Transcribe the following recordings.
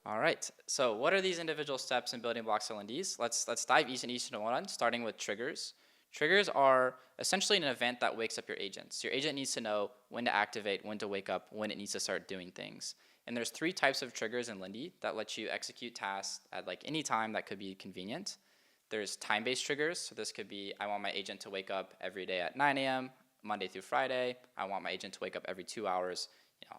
All right. So what are these individual steps and building blocks of Lindy's? Let's dive each into one, starting with triggers. Triggers are essentially an event that wakes up your agents. Your agent needs to know when to activate, when to wake up, when it needs to start doing things. And there's three types of triggers in Lindy that let you execute tasks at like any time that could be convenient. There's time-based triggers. So this could be, I want my agent to wake up every day at 9 a.m., Monday through Friday. I want my agent to wake up every 2 hours.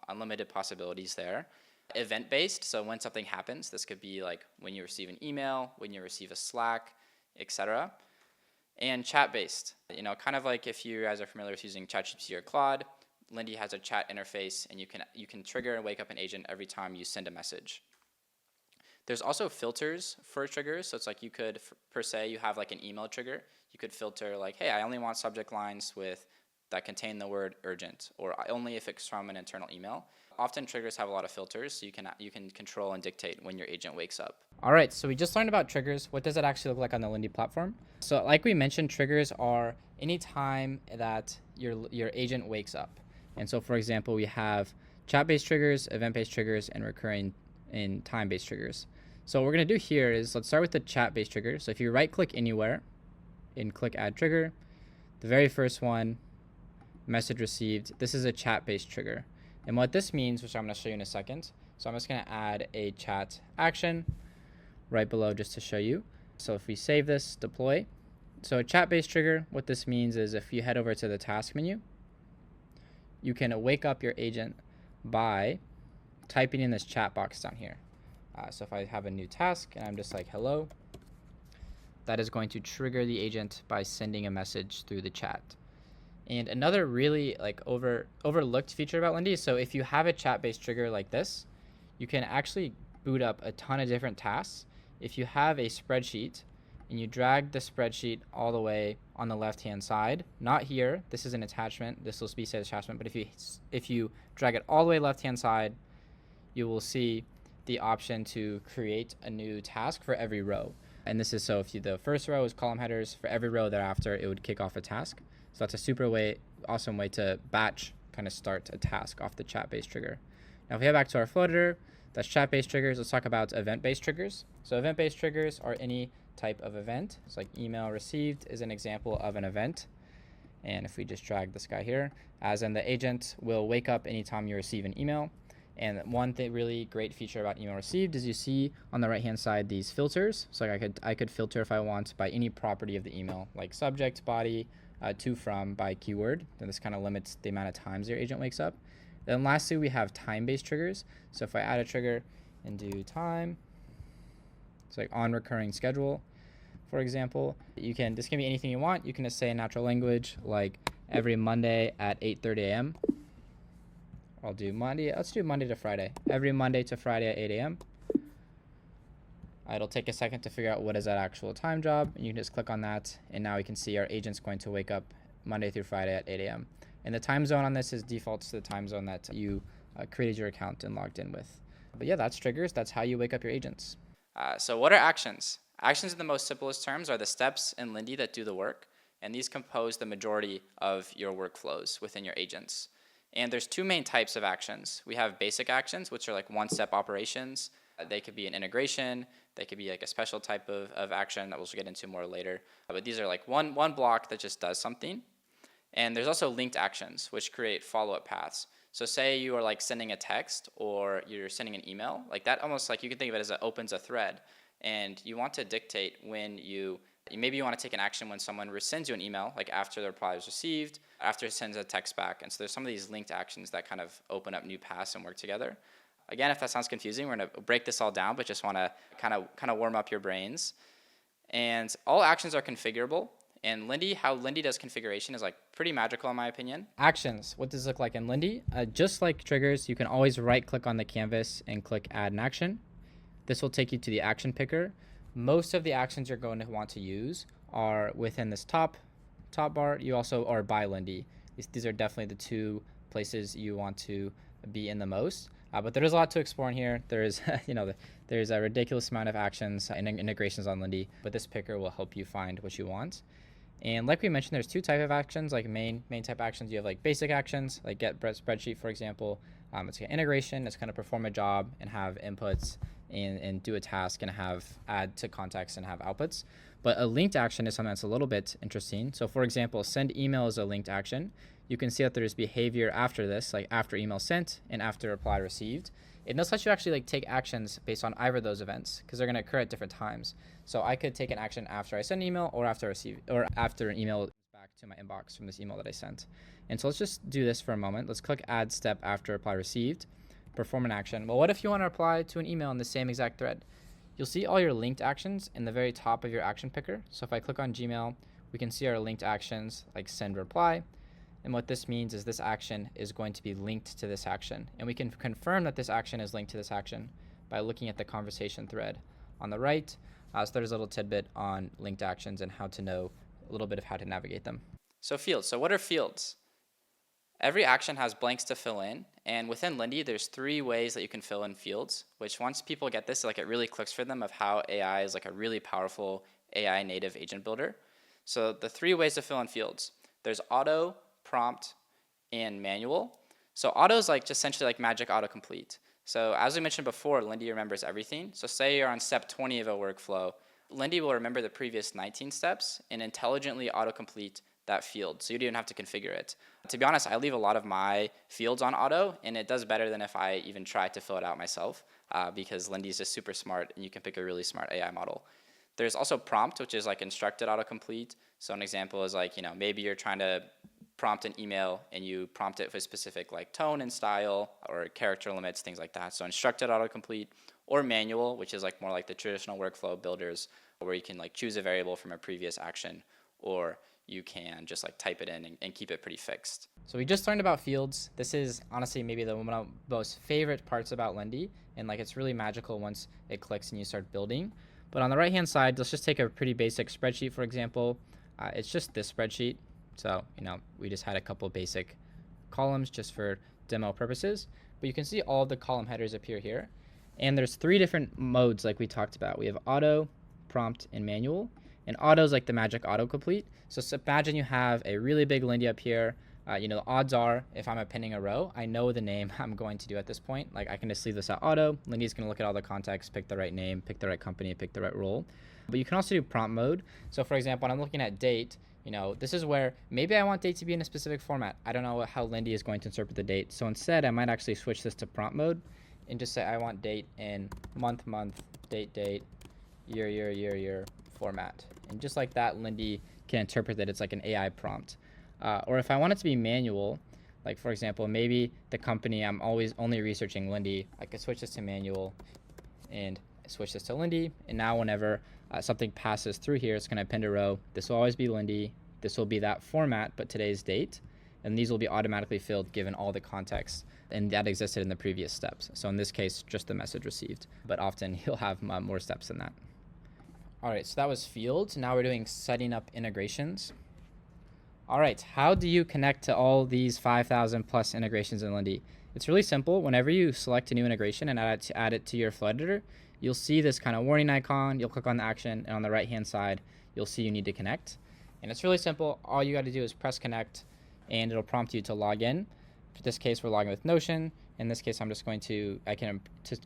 Unlimited possibilities there. Event-based, so when something happens, this could be like when you receive an email, when you receive a Slack, etc. And chat-based, kind of like if you guys are familiar with using ChatGPT or Claude, Lindy has a chat interface, and you can trigger and wake up an agent every time you send a message. There's also filters for triggers, so it's like you could, per se, you have like an email trigger. You could filter like, hey, I only want subject lines that contain the word urgent, or only if it's from an internal email. Often triggers have a lot of filters, so you can control and dictate when your agent wakes up. All right, so we just learned about triggers. What does it actually look like on the Lindy platform? So like we mentioned, triggers are any time that your agent wakes up. And so for example, we have chat-based triggers, event-based triggers, and recurring and time-based triggers. So what we're gonna do here is let's start with the chat-based trigger. So if you right-click anywhere and click Add Trigger, the very first one, message received, this is a chat-based trigger. And what this means, which I'm going to show you in a second, so I'm just going to add a chat action right below just to show you. So if we save this, deploy. So a chat-based trigger, what this means is if you head over to the task menu, you can wake up your agent by typing in this chat box down here. So if I have a new task and I'm just like, hello, that is going to trigger the agent by sending a message through the chat. And another really overlooked feature about Lindy is so if you have a chat-based trigger like this, you can actually boot up a ton of different tasks. If you have a spreadsheet and you drag the spreadsheet all the way on the left-hand side, not here, this is an attachment, this will be said attachment, but if you drag it all the way left-hand side, you will see the option to create a new task for every row. And this is so if the first row is column headers, for every row thereafter, it would kick off a task. So that's a super awesome way to batch kind of start a task off the chat-based trigger. Now if we head back to our flow editor, that's chat-based triggers. Let's talk about event-based triggers. So event-based triggers are any type of event. It's like email received is an example of an event. And if we just drag this guy here, as in the agent will wake up anytime you receive an email. And one really great feature about email received is you see on the right-hand side these filters. So I could filter if I want by any property of the email, like subject, body, to, from, by keyword. And this kind of limits the amount of times your agent wakes up. Then lastly, we have time-based triggers. So if I add a trigger and do time, it's like on recurring schedule, for example, this can be anything you want. You can just say in natural language, like every Monday at 8:30 a.m. I'll do Monday. Let's do Monday to Friday. Every Monday to Friday at 8 a.m. It'll take a second to figure out what is that actual time job, and you can just click on that, and now we can see our agent's going to wake up Monday through Friday at 8 a.m. And the time zone on this is defaults to the time zone that you created your account and logged in with. But yeah, that's triggers. That's how you wake up your agents. So what are actions? Actions in the most simplest terms are the steps in Lindy that do the work, and these compose the majority of your workflows within your agents. And there's two main types of actions. We have basic actions, which are like one-step operations. They could be an integration. They could be like a special type of action that we'll get into more later. But these are like one block that just does something. And there's also linked actions, which create follow-up paths. So say you are like sending a text or you're sending an email, like that almost like you can think of it as it opens a thread. And you want to dictate when maybe you want to take an action when someone sends you an email, like after the reply is received, after it sends a text back. And so there's some of these linked actions that kind of open up new paths and work together. Again, if that sounds confusing, we're going to break this all down, but just want to kind of warm up your brains. And all actions are configurable. And how Lindy does configuration is like pretty magical in my opinion. Actions, what does it look like in Lindy? Just like triggers, you can always right-click on the canvas and click Add an Action. This will take you to the action picker. Most of the actions you're going to want to use are within this top bar. You also are by Lindy. These are definitely the two places you want to be in the most. But there is a lot to explore in here. There is, there's a ridiculous amount of actions and integrations on Lindy, but this picker will help you find what you want. And like we mentioned, there's two types of actions, like main type actions. You have like basic actions, like get spreadsheet, for example. It's an integration. It's going to perform a job and have inputs and do a task and have add to context and have outputs. But a linked action is something that's a little bit interesting. So for example, send email is a linked action. You can see that there's behavior after this, like after email sent and after reply received. It knows let you actually like take actions based on either of those events because they're going to occur at different times. So I could take an action after I send an email or after I receive or after an email back to my inbox from this email that I sent. And so let's just do this for a moment. Let's click add step after reply received, perform an action. Well, what if you want to reply to an email in the same exact thread? You'll see all your linked actions in the very top of your action picker. So if I click on Gmail, we can see our linked actions like send reply. And what this means is this action is going to be linked to this action. And we can confirm that this action is linked to this action by looking at the conversation thread on the right. So there's a little tidbit on linked actions and how to know a little bit of how to navigate them. So fields. So what are fields? Every action has blanks to fill in, and within Lindy, there's 3 ways that you can fill in fields, which once people get this, like it really clicks for them of how AI is like a really powerful AI native agent builder. So the 3 ways to fill in fields. There's auto, prompt, and manual. So auto is like just essentially like magic autocomplete. So as we mentioned before, Lindy remembers everything. So say you're on step 20 of a workflow, Lindy will remember the previous 19 steps and intelligently autocomplete that field, so you don't even have to configure it. To be honest, I leave a lot of my fields on auto, and it does better than if I even try to fill it out myself, because Lindy is just super smart, and you can pick a really smart AI model. There's also prompt, which is like instructed autocomplete. So an example is like, maybe you're trying to prompt an email, and you prompt it with specific like tone and style or character limits, things like that. So instructed autocomplete, or manual, which is like more like the traditional workflow builders, where you can like choose a variable from a previous action, or you can just like type it in and keep it pretty fixed. So we just learned about fields. This is honestly maybe one of my most favorite parts about Lindy, and like it's really magical once it clicks and you start building. But on the right hand side, let's just take a pretty basic spreadsheet, for example. It's just this spreadsheet. So we just had a couple basic columns just for demo purposes, but you can see all of the column headers appear here. And there's 3 different modes like we talked about. We have auto, prompt, and manual. And auto is like the magic autocomplete. So imagine you have a really big Lindy up here. The odds are, if I'm appending a row, I know the name I'm going to do at this point. Like I can just leave this at auto. Lindy's going to look at all the context, pick the right name, pick the right company, pick the right role. But you can also do prompt mode. So for example, when I'm looking at date, this is where maybe I want date to be in a specific format. I don't know how Lindy is going to interpret the date. So instead, I might actually switch this to prompt mode and just say I want date in month, date, year format. And just like that, Lindy can interpret that it's like an AI prompt. Or if I want it to be manual, like for example, maybe the company I'm always only researching Lindy, I could switch this to manual and switch this to Lindy. And now whenever something passes through here, it's going to append a row. This will always be Lindy. This will be that format, but today's date. And these will be automatically filled given all the context and that existed in the previous steps. So in this case, just the message received. But often you'll have more steps than that. All right, so that was fields. Now we're doing setting up integrations. All right, how do you connect to all these 5,000 plus integrations in Lindy? It's really simple. Whenever you select a new integration and add it to your flow editor, you'll see this kind of warning icon. You'll click on the action, and on the right-hand side, you'll see you need to connect. And it's really simple. All you got to do is press connect, and it'll prompt you to log in. For this case, we're logging with Notion. In this case, I'm just going to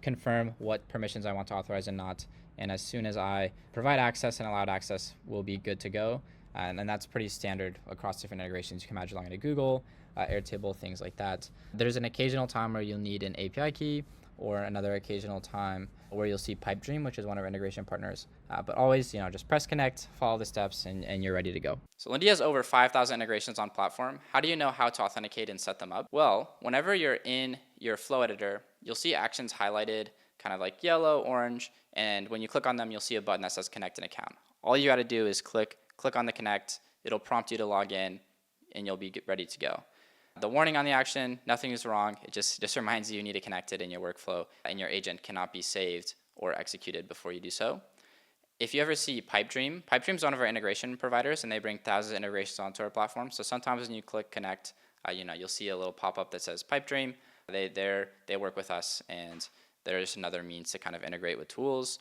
confirm what permissions I want to authorize and not. And as soon as I provide access and allowed access, we'll be good to go. And that's pretty standard across different integrations. You can imagine logging to Google, Airtable, things like that. There's an occasional time where you'll need an API key, or another occasional time where you'll see Pipedream, which is one of our integration partners. But always, just press connect, follow the steps, and you're ready to go. So Lindy has over 5,000 integrations on platform. How do you know how to authenticate and set them up? Well, whenever you're in your flow editor, you'll see actions highlighted kind of like yellow, orange, and when you click on them, you'll see a button that says connect an account. All you got to do is click on the connect. It'll prompt you to log in, and you'll be ready to go. The warning on the action, nothing is wrong. It just reminds you need to connect it in your workflow, and your agent cannot be saved or executed before you do so. If you ever see Pipedream is one of our integration providers, and they bring thousands of integrations onto our platform. So sometimes when you click connect, you'll see a little pop-up that says Pipedream. They work with us, and there's another means to kind of integrate with tools.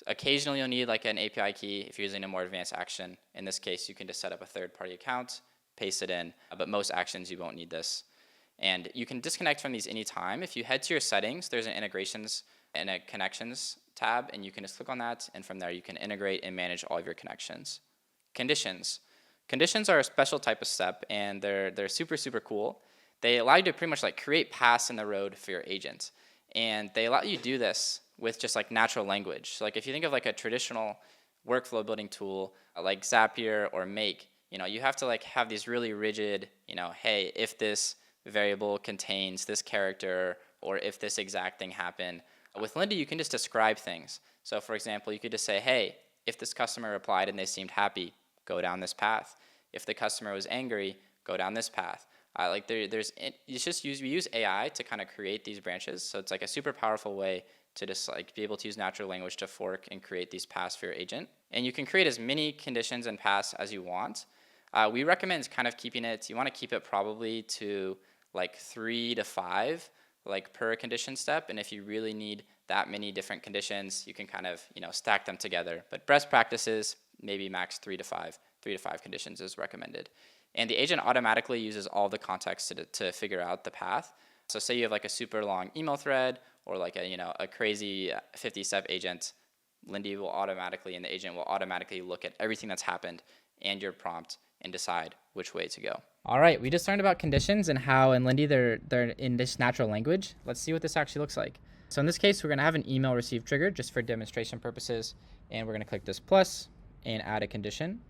Occasionally you'll need like an API key if you're using a more advanced action. In this case, you can just set up a third-party account, paste it in, but most actions you won't need this. And you can disconnect from these anytime. If you head to your settings, there's an integrations and a connections tab, and you can just click on that, and from there you can integrate and manage all of your connections. Conditions. Conditions are a special type of step, and they're super, super cool. They allow you to pretty much like create paths in the road for your agent. And they allow you to do this with just like natural language. So like if you think of like a traditional workflow building tool like Zapier or Make, you have to like have these really rigid, hey, if this variable contains this character, or if this exact thing happened. With Lindy, you can just describe things. So for example, you could just say, hey, if this customer replied and they seemed happy, go down this path. If the customer was angry, go down this path. We use AI to kind of create these branches. So it's like a super powerful way to just like be able to use natural language to fork and create these paths for your agent. And you can create as many conditions and paths as you want. We recommend kind of keeping it, you want to keep it probably to like 3 to 5 like per condition step. And if you really need that many different conditions, you can kind of stack them together. But best practices, maybe max 3 to 5 conditions is recommended. And the agent automatically uses all the context to figure out the path. So say you have like a super long email thread or like a crazy 50-step agent, Lindy will automatically, and the agent will automatically look at everything that's happened and your prompt and decide which way to go. All right, we just learned about conditions and how in Lindy they're in this natural language. Let's see what this actually looks like. So in this case, we're gonna have an email receive trigger just for demonstration purposes, and we're gonna click this plus and add a condition.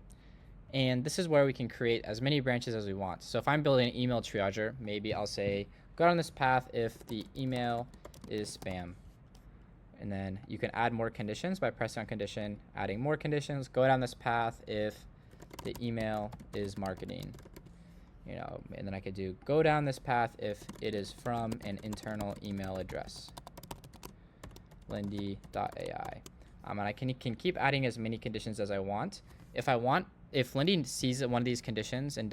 And this is where we can create as many branches as we want. So if I'm building an email triager, maybe I'll say, go down this path if the email is spam. And then you can add more conditions by pressing on condition, adding more conditions, go down this path if the email is marketing. And then I could do go down this path if it is from an internal email address, lindy.ai. And I can keep adding as many conditions as I want. If Lindy sees that one of these conditions and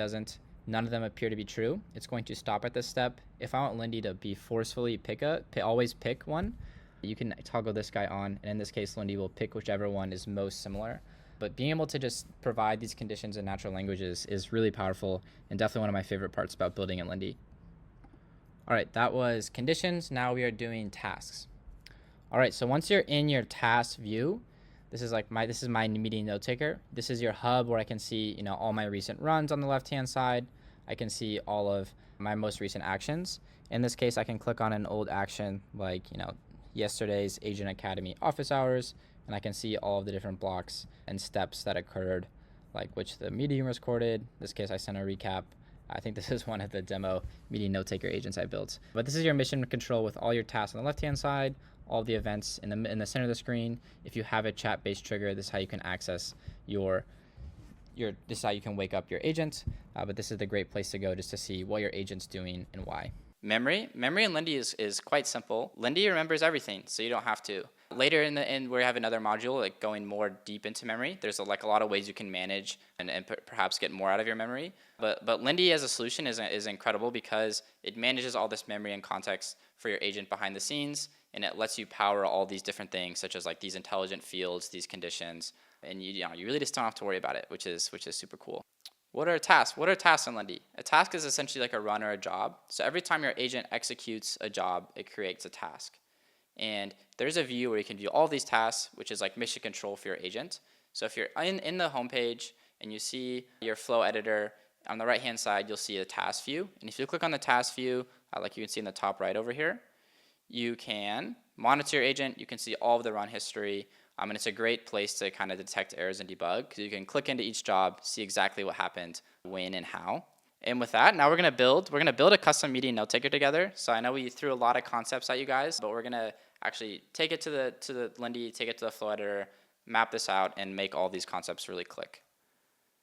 none of them appear to be true, it's going to stop at this step. If I want Lindy to be forcefully always pick one, you can toggle this guy on, and in this case, Lindy will pick whichever one is most similar. But being able to just provide these conditions in natural languages is really powerful and definitely one of my favorite parts about building in Lindy. All right, that was conditions. Now we are doing tasks. All right, so once you're in your task view, this is my meeting note taker. This is your hub where I can see, all my recent runs on the left-hand side. I can see all of my most recent actions. In this case, I can click on an old action like, yesterday's Agent Academy office hours, and I can see all of the different blocks and steps that occurred, like which the meeting was recorded. In this case, I sent a recap. I think this is one of the demo meeting note taker agents I built. But this is your mission control with all your tasks on the left-hand side, all the events in the center of the screen. If you have a chat-based trigger, this is how you can access this is how you can wake up your agent. But this is the great place to go just to see what your agent's doing and why. Memory in Lindy is quite simple. Lindy remembers everything, so you don't have to. Later in the end, we have another module like going more deep into memory. There's a lot of ways you can manage and perhaps get more out of your memory. But Lindy as a solution is incredible because it manages all this memory and context for your agent behind the scenes, and it lets you power all these different things such as like these intelligent fields, these conditions, and you really just don't have to worry about it, which is super cool. What are tasks? What are tasks in Lindy? A task is essentially like a run or a job. So every time your agent executes a job, it creates a task. And there's a view where you can view all these tasks, which is like mission control for your agent. So if you're in the homepage and you see your flow editor, on the right-hand side, you'll see a task view. And if you click on the task view, like you can see in the top right over here, you can monitor your agent. You can see all of the run history. And it's a great place to kind of detect errors and debug because you can click into each job, see exactly what happened, when, and how. And with that, now we're gonna build a custom meeting note taker together. So I know we threw a lot of concepts at you guys, but we're gonna actually take it to the Lindy, take it to the flow editor, map this out, and make all these concepts really click.